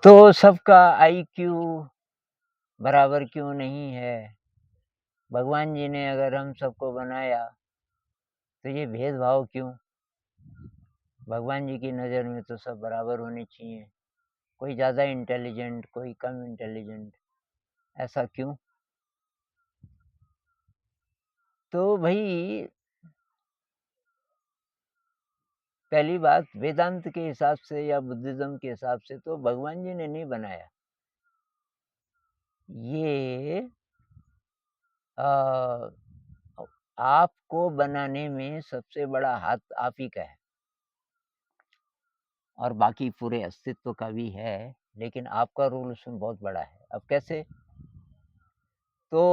तो सबका आईक्यू बराबर क्यों नहीं है? भगवान जी ने अगर हम सबको बनाया, तो ये भेदभाव क्यों? भगवान जी की नज़र में तो सब बराबर होने चाहिए। कोई ज़्यादा इंटेलिजेंट, कोई कम इंटेलिजेंट, ऐसा क्यों? तो भई पहली बात वेदांत के हिसाब से या बुद्धिज़्म के हिसाब से तो भगवान जी ने नहीं बनाया। ये अ, आपको बनाने में सबसे बड़ा हाथ आप ही का है। और बाकी पूरे अस्तित्व का भी है, लेकिन आपका रोल उसमें बहुत बड़ा है। अब कैसे? तो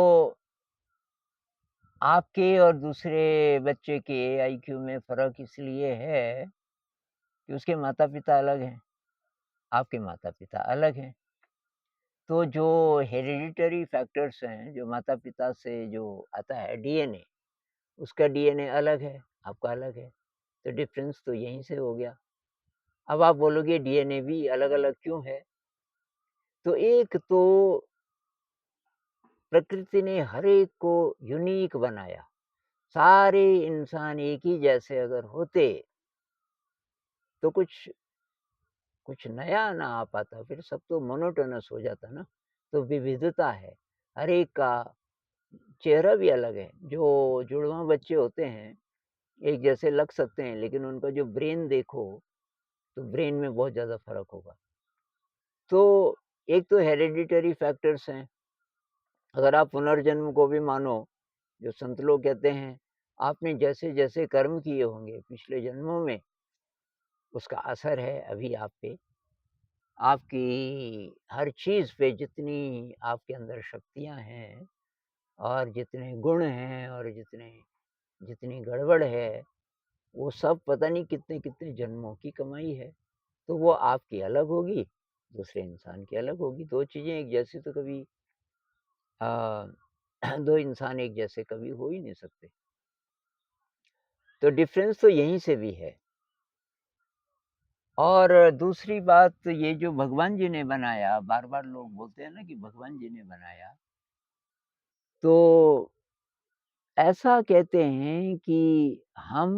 आपके और दूसरे बच्चे के आईक्यू में फ़र्क इसलिए है कि उसके माता-पिता अलग हैं, आपके माता-पिता अलग हैं। तो जो हेरेडिटरी फैक्टर्स हैं, जो माता-पिता से जो आता है डीएनए, उसका डीएनए अलग है, आपका अलग है। तो डिफ़रेंस तो यहीं से हो गया। अब आप बोलोगे डीएनए भी अलग-अलग क्यों है? तो एक तो प्रकृति ने हर एक को यूनिक बनाया। सारे इंसान एक ही जैसे अगर होते, तो कुछ नया ना आ पाता, फिर सब तो मोनोटोनस हो जाता ना। तो विविधता है, हर एक का चेहरा भी अलग है। जो जुड़वा बच्चे होते हैं, एक जैसे लग सकते हैं, लेकिन उनका जो ब्रेन देखो, तो ब्रेन में बहुत ज़्यादा फ़र्क होगा। तो एक तो हेरेडिटरी फैक्टर्स हैं, अगर आप पुनर्जन्म को भी मानो, जो संत लोग कहते हैं, आपने जैसे-जैसे कर्म किए होंगे पिछले जन्मों में, उसका असर है अभी आप पे। आपकी हर चीज़ पे जितनी आपके अंदर शक्तियाँ हैं और जितने गुण हैं और जितनी गड़बड़ है, वो सब पता नहीं कितने-कितने जन्मों की कमाई है। तो वो आपकी अलग होगी, दूसरे इंसान की अलग होगी। 2 चीज़ें एक जैसी तो कभी अ, 2 इंसान एक जैसे कभी हो ही नहीं सकते। तो डिफ़रेंस तो यहीं से भी है। और दूसरी बात ये जो भगवान जी ने बनाया, बार-बार लोग बोलते हैं ना कि भगवान जी ने बनाया, तो ऐसा कहते हैं कि हम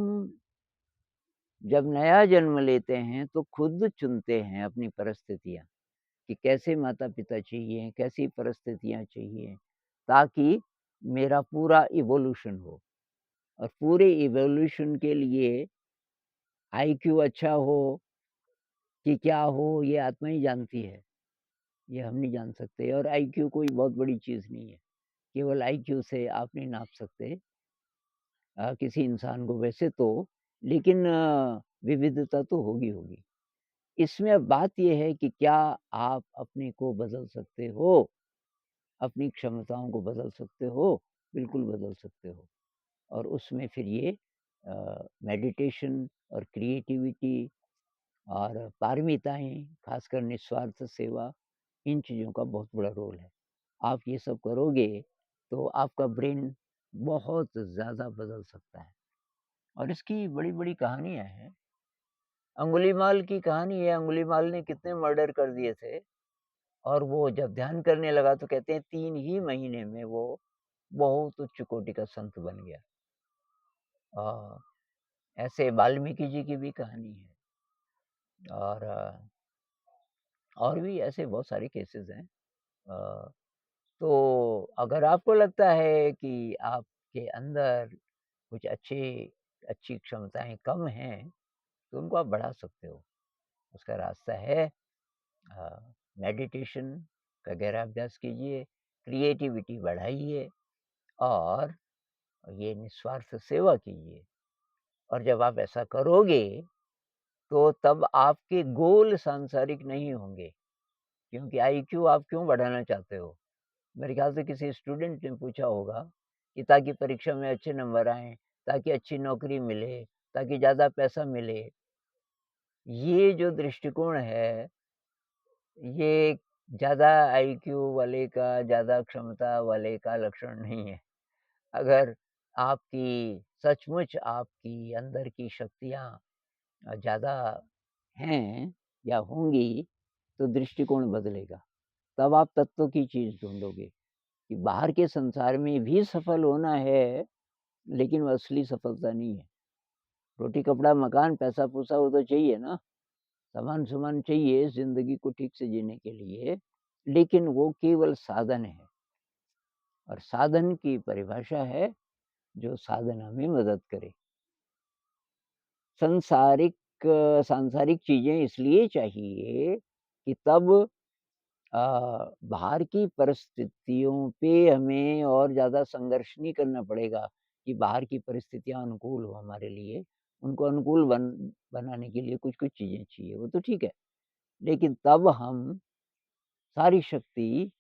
जब नया जन्म लेते हैं तो खुद चुनते हैं अपनी परिस्थितियाँ, कि कैसे माता-पिता चाहिए, कैसी परिस्थितियाँ चाहिए, ताकि मेरा पूरा इवोल्यूशन हो। और पूरे इवोल्यूशन के लिए आईक्यू अच्छा हो कि क्या हो, ये आत्मा ही जानती है। ये हम नहीं जान सकते और आईक्यू कोई बहुत बड़ी चीज़ नहीं है। केवल आईक्यू से आप नहीं नाप सकते किसी इंसान को वैसे तो, लेकिन विविधता तो होगी। इसमें अब बात ये है कि क्या आप अपने को बदल सकते हो? अपनी क्षमताओं को बदल सकते हो? बिल्कुल बदल सकते हो और उसमें फिर ये मेडिटेशन और क्रिएटिविटी और पारमिताएँ, खासकर निस्वार्थ सेवा, इन चीज़ों का बहुत बड़ा रोल है। आप ये सब करोगे, तो आपका ब्रेन बहुत ज़्यादा बदल सकता है और इसकी बड़ी-बड़ी कहानियाँ हैं। अंगुलीमाल की कहानी है, अंगुलीमाल ने कितने मर्डर कर दिए थे और वो जब ध्यान करने लगा तो कहते हैं 3 ही महीने में वो बहुत उच्च कोटि का संत बन गया। अ, ऐसे वाल्मीकि जी की भी कहानी है और और भी ऐसे बहुत सारे केसेज़ हैं। अ, तो अगर आपको लगता है कि आपके अंदर कुछ अच्छी क्षमताएँ कम हैं, तो उनको आप बढ़ा सकते हो। उसका रास्ता है मेडिटेशन का गहरा अभ्यास कीजिए, क्रिएटिविटी बढ़ाइए और ये निस्वार्थ सेवा कीजिए। और जब आप ऐसा करोगे, तो तब आपके गोल सांसारिक नहीं होंगे, क्योंकि आईक्यू आप क्यों बढ़ाना चाहते हो? मेरे ख्याल से किसी स्टूडेंट ने पूछा होगा कि ताकि परीक्षा में अच्छे नंबर आएँ, ताकि अच्छी नौकरी मिले, ताकि ज़्यादा पैसा मिले। ये जो दृष्टिकोण है, ये ज़्यादा आईक्यू वाले का, ज़्यादा क्षमता वाले का लक्षण नहीं है। अगर आपकी सचमुच आपकी अंदर की शक्तियाँ ज़्यादा हैं या होंगी, तो दृष्टिकोण बदलेगा। तब आप तत्व की चीज़ ढूँढोगे कि बाहर के संसार में भी सफल होना है, लेकिन वो असली सफलता नहीं है। रोटी, कपड़ा, मकान, पैसा-पूसा वो तो चाहिए ना, सामान-सुमान चाहिए ज़िंदगी को ठीक से जीने के लिए, लेकिन वो केवल साधन है और साधन की परिभाषा है जो साधना में मदद करे। संसारिक सांसारिक चीज़ें इसलिए चाहिए कि तब बाहर की परिस्थितियों पे हमें और ज़्यादा संघर्ष नहीं करना पड़ेगा कि बाहर की परिस्थितियाँ अनुकूल हो हमारे लिए। उनको अनुकूल बनाने के लिए कुछ-कुछ चीज़ें चाहिए, वो तो ठीक है। लेकिन तब हम सारी शक्ति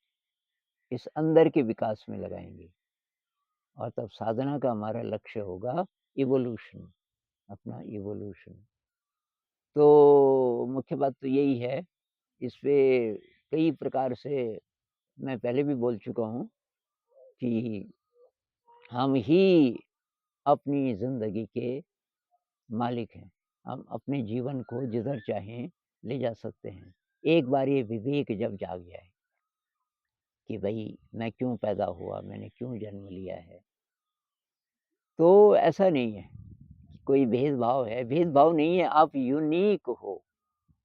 इस अंदर के विकास में लगाएँगे और तब साधना का हमारा लक्ष्य होगा इवोल्यूशन, अपना इवोल्यूशन। तो मुख्य बात तो यही है, इसपे कई प्रकार से मैं पहले भी बोल चुका हूँ कि हम ही अपनी ज़िंदगी के मालिक हैं। हम अपने जीवन को जिधर चाहें ले जा सकते हैं। एक बार ये विवेक जब जाग जाए कि भई मैं क्यों पैदा हुआ, मैंने क्यों जन्म लिया है, तो ऐसा नहीं है कि कोई भेदभाव है, भेदभाव नहीं है, आप यूनिक हो।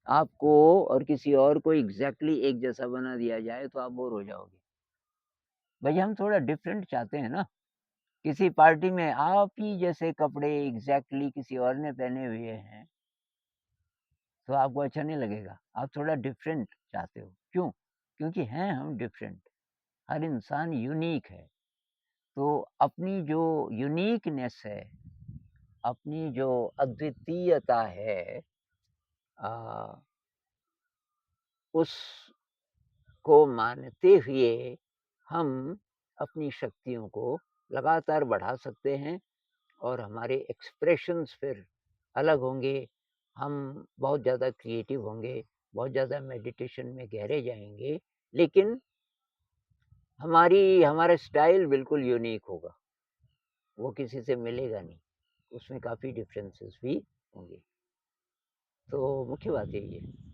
आपको और किसी और को एग्ज़ैक्टली एक जैसा बना दिया जाए तो आप बोर हो जाओगे। भई हम थोड़ा डिफरेंट चाहते हैं ना। किसी पार्टी में आप ही जैसे कपड़े एग्ज़ैक्टली किसी और ने पहने हुए हैं, तो आपको अच्छा नहीं लगेगा। आप थोड़ा डिफरेंट चाहते हो। क्यों? क्योंकि हैं हम डिफरेंट। हर इंसान यूनिक है। तो अपनी जो यूनिकनेस है, अपनी जो अद्वितीयता है अ, उसको मानते हुए हम अपनी शक्तियों को लगातार बढ़ा सकते हैं और हमारे एक्सप्रेशंस फिर अलग होंगे। हम बहुत ज़्यादा क्रिएटिव होंगे, बहुत ज़्यादा मेडिटेशन में गहरे जाएँगे, लेकिन हमारा स्टाइल बिल्कुल यूनिक होगा, वो किसी से मिलेगा नहीं, उसमें काफ़ी डिफरेंसेस भी होंगे। तो मुख्य बात यही है।